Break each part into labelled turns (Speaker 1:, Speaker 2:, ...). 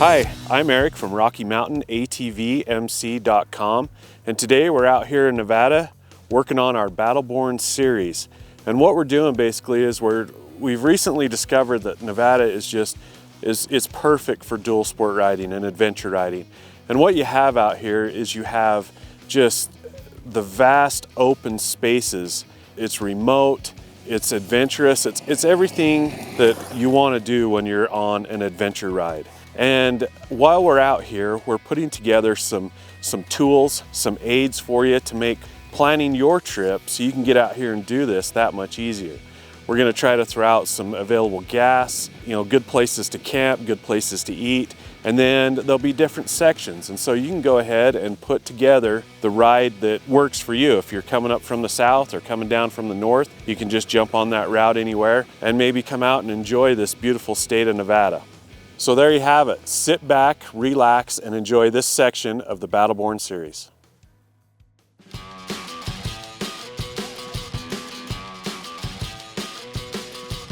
Speaker 1: Hi, I'm Eric from RockyMountainATVMC.com, and today we're out here in Nevada working on our Battleborn series. And what we're doing basically is we've recently discovered that Nevada is perfect for dual sport riding and adventure riding. And what you have out here is you have just the vast open spaces. It's remote, it's adventurous, it's everything that you want to do when you're on an adventure ride. And while we're out here, we're putting together some tools, some aids for you to make planning your trip so you can get out here and do this that much easier. We're going to try to throw out some available gas, good places to camp, good places to eat, and then there'll be different sections. And so you can go ahead and put together the ride that works for you. If you're coming up from the south or coming down from the north, you can just jump on that route anywhere and maybe come out and enjoy this beautiful state of Nevada. So there you have it. Sit back, relax, and enjoy this section of the Battleborn series.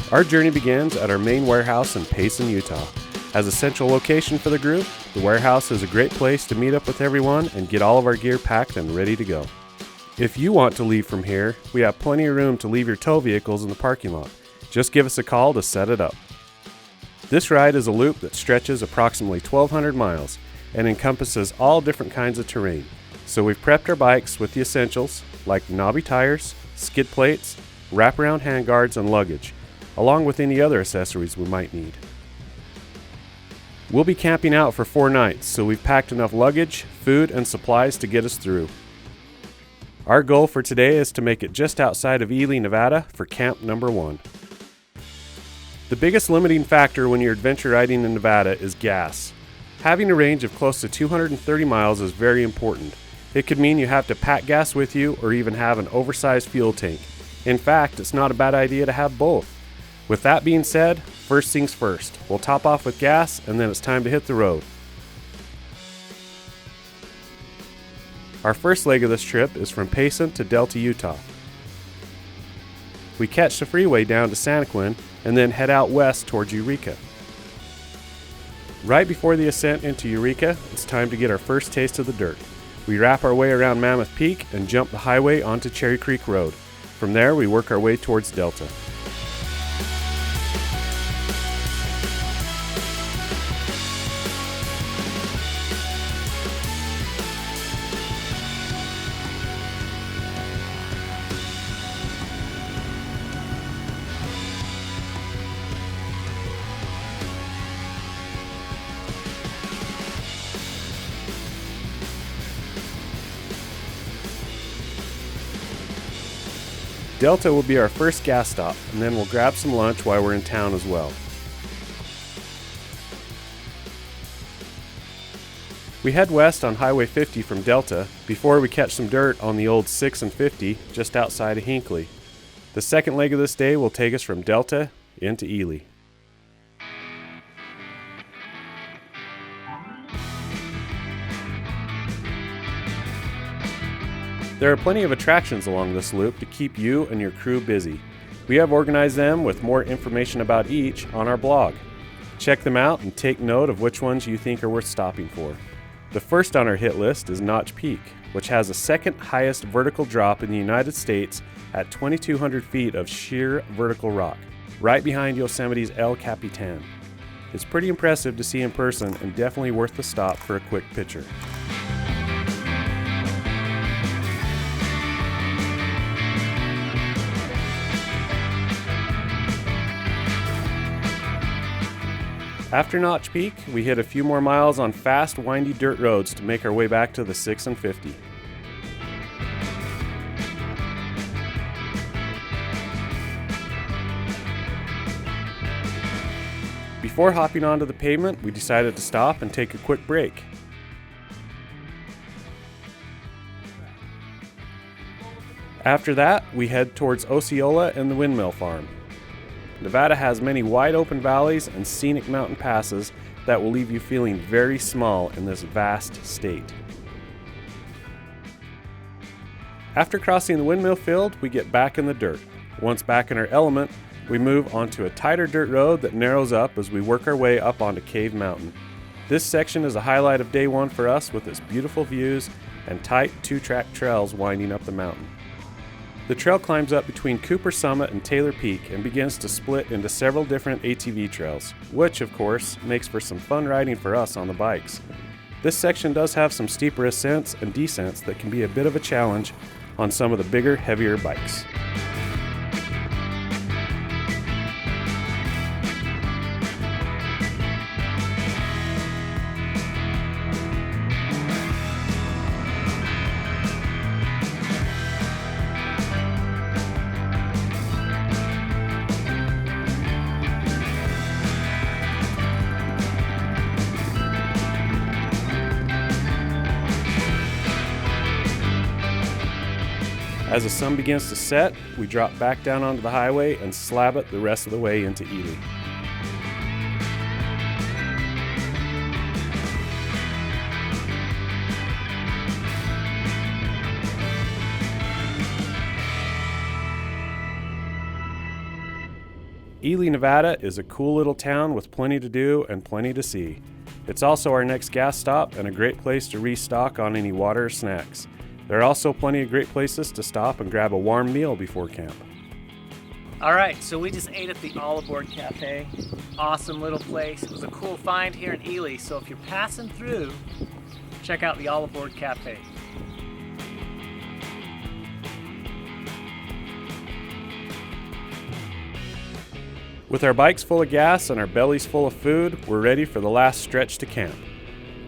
Speaker 1: Our journey begins at our main warehouse in Payson, Utah. As a central location for the group, the warehouse is a great place to meet up with everyone and get all of our gear packed and ready to go. If you want to leave from here, we have plenty of room to leave your tow vehicles in the parking lot. Just give us a call to set it up. This ride is a loop that stretches approximately 1,200 miles and encompasses all different kinds of terrain. So we've prepped our bikes with the essentials like knobby tires, skid plates, wraparound handguards, and luggage, along with any other accessories we might need. We'll be camping out for 4 nights, so we've packed enough luggage, food, and supplies to get us through. Our goal for today is to make it just outside of Ely, Nevada for camp number 1. The biggest limiting factor when you're adventure riding in Nevada is gas. Having a range of close to 230 miles is very important. It could mean you have to pack gas with you or even have an oversized fuel tank. In fact, it's not a bad idea to have both. With that being said, first things first. We'll top off with gas and then it's time to hit the road. Our first leg of this trip is from Payson to Delta, Utah. We catch the freeway down to Santaquin and then head out west towards Eureka. Right before the ascent into Eureka, it's time to get our first taste of the dirt. We wrap our way around Mammoth Peak and jump the highway onto Cherry Creek Road. From there, we work our way towards Delta. Delta will be our first gas stop, and then we'll grab some lunch while we're in town as well. We head west on Highway 50 from Delta before we catch some dirt on the old 6 and 50 just outside of Hinckley. The second leg of this day will take us from Delta into Ely. There are plenty of attractions along this loop to keep you and your crew busy. We have organized them with more information about each on our blog. Check them out and take note of which ones you think are worth stopping for. The first on our hit list is Notch Peak, which has the second highest vertical drop in the United States at 2,200 feet of sheer vertical rock, right behind Yosemite's El Capitan. It's pretty impressive to see in person and definitely worth the stop for a quick picture. After Notch Peak, we hit a few more miles on fast, windy dirt roads to make our way back to the 6 and 50. Before hopping onto the pavement, we decided to stop and take a quick break. After that, we head towards Osceola and the Windmill Farm. Nevada has many wide open valleys and scenic mountain passes that will leave you feeling very small in this vast state. After crossing the windmill field, we get back in the dirt. Once back in our element, we move onto a tighter dirt road that narrows up as we work our way up onto Cave Mountain. This section is a highlight of day one for us with its beautiful views and tight 2-track trails winding up the mountain. The trail climbs up between Cooper Summit and Taylor Peak and begins to split into several different ATV trails, which of course makes for some fun riding for us on the bikes. This section does have some steeper ascents and descents that can be a bit of a challenge on some of the bigger, heavier bikes. As the sun begins to set, we drop back down onto the highway and slab it the rest of the way into Ely. Ely, Nevada is a cool little town with plenty to do and plenty to see. It's also our next gas stop and a great place to restock on any water or snacks. There are also plenty of great places to stop and grab a warm meal before camp.
Speaker 2: All right, so we just ate at the All Aboard Cafe. Awesome little place. It was a cool find here in Ely, so if you're passing through, check out the All Aboard Cafe.
Speaker 1: With our bikes full of gas and our bellies full of food, we're ready for the last stretch to camp.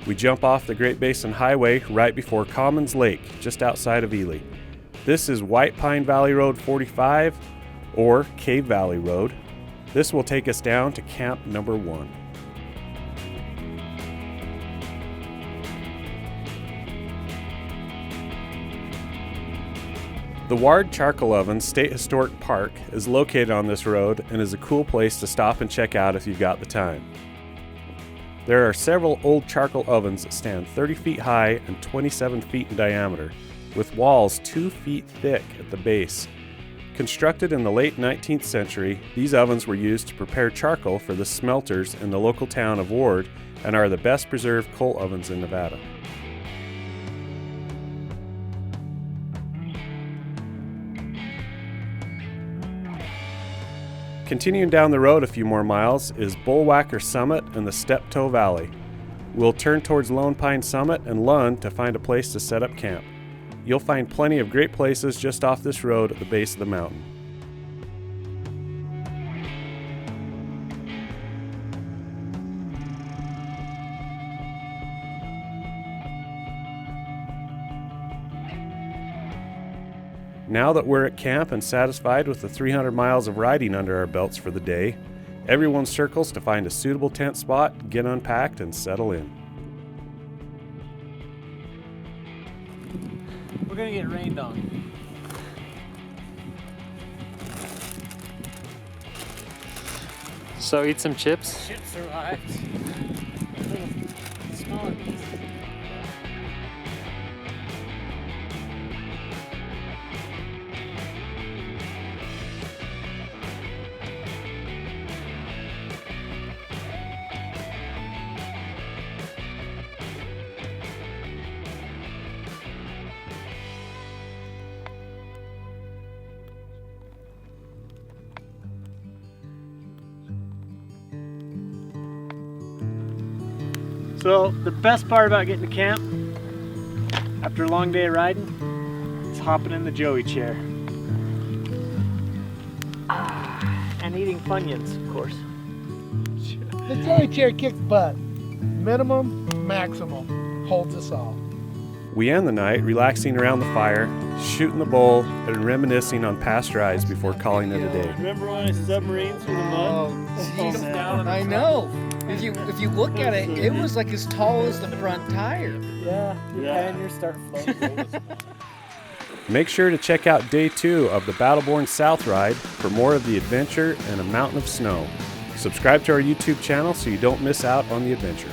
Speaker 1: We jump off the Great Basin Highway right before Commons Lake, just outside of Ely. This is White Pine Valley Road 45, or Cave Valley Road. This will take us down to camp number 1. The Ward Charcoal Oven State Historic Park is located on this road and is a cool place to stop and check out if you've got the time. There are several old charcoal ovens that stand 30 feet high and 27 feet in diameter, with walls 2 feet thick at the base. Constructed in the late 19th century, these ovens were used to prepare charcoal for the smelters in the local town of Ward and are the best preserved coal ovens in Nevada. Continuing down the road a few more miles is Bullwhacker Summit and the Steptoe Valley. We'll turn towards Lone Pine Summit and Lund to find a place to set up camp. You'll find plenty of great places just off this road at the base of the mountain. Now that we're at camp and satisfied with the 300 miles of riding under our belts for the day, everyone circles to find a suitable tent spot, get unpacked, and settle in.
Speaker 2: We're gonna get rained on. So eat some chips? Chips arrived. Smaller pieces. So the best part about getting to camp after a long day of riding is hopping in the Joey chair. And eating Funyuns, of course.
Speaker 3: The Joey chair kicks butt. Minimum, maximum. Holds us all.
Speaker 1: We end the night relaxing around the fire, shooting the bull, and reminiscing on past rides before calling it a day.
Speaker 2: Remember when I submarine through the mud?
Speaker 4: I know. If you look at it, it was like as tall as the front tire.
Speaker 2: Yeah, and you're starting floating.
Speaker 1: Make sure to check out day 2 of the Battleborn South Ride for more of the adventure and a mountain of snow. Subscribe to our YouTube channel so you don't miss out on the adventure.